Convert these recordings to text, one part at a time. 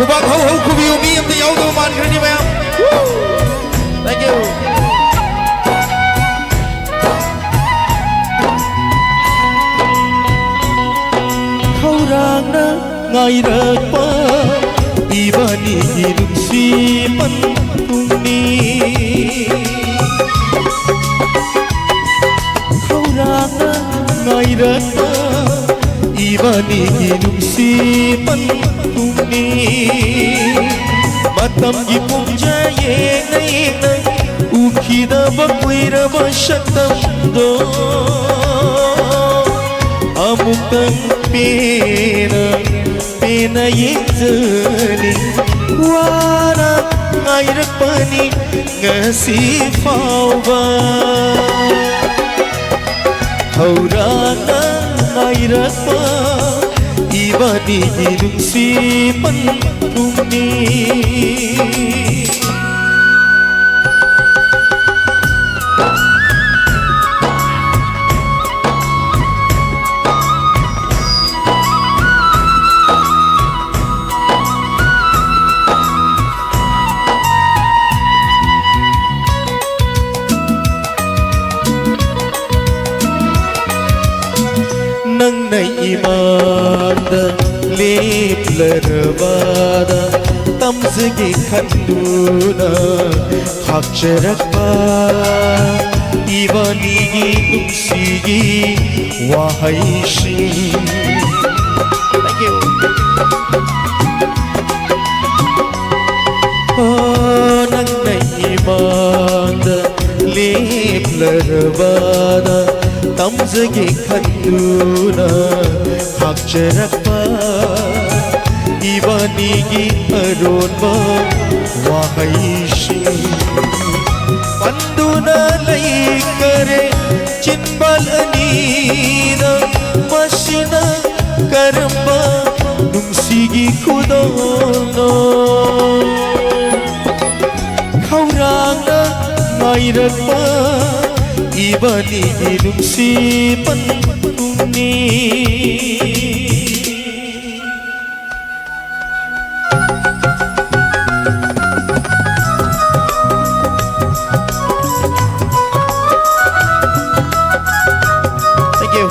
bác hậu hậu của view mi em thì áo đồ màn cái như vậy thank you khâu rang na ngày rớt pa ibani hidup simpan tuni khâu rang na ngày rớt pa ibani hidup simpan matam gipong jaye nay nay ukida bakwira bashatam do amukang pena pena yezani wana ngairak pani ngasi fawa haurana ngairak pa ibani hidup simpan tuni nang nay imanda lep larvada tamzge khanduna hakcharakpa ivanigi nuksigi wahaishi thank you nang nay imanda lep larvada tamzge khanduna hakcharakpa ivanigi aronba wahaishi panduna laikare chinbal anida masina karamba nungsigi kudono khaurangna ngairakpa ibani hidup simpan tuni thank you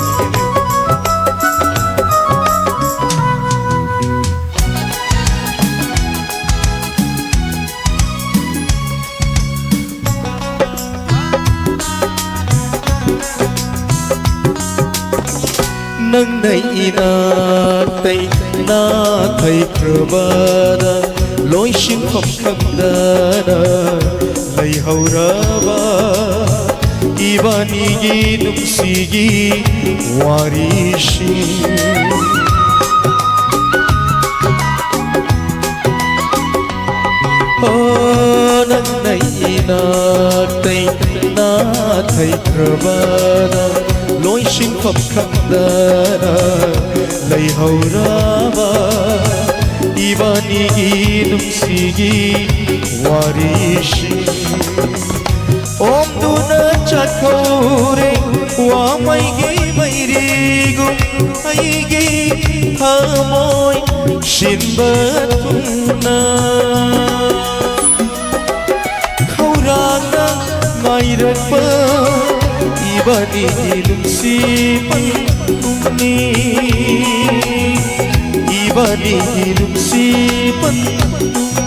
nang nay ina tay na thầy krabada lối xin không khâm đana lay hauraba ivanigi nuksigi warishi nang nay ina tay na thầy krabada lối xin phẩm khăn đana lay hauraba ivanigi nuksigi warishi om duna chakore wa maigi mairigu aigi hamoy shinbatuna khaurana ngairakpa ibani hidup simpan tuni ibani hidup simpan tuni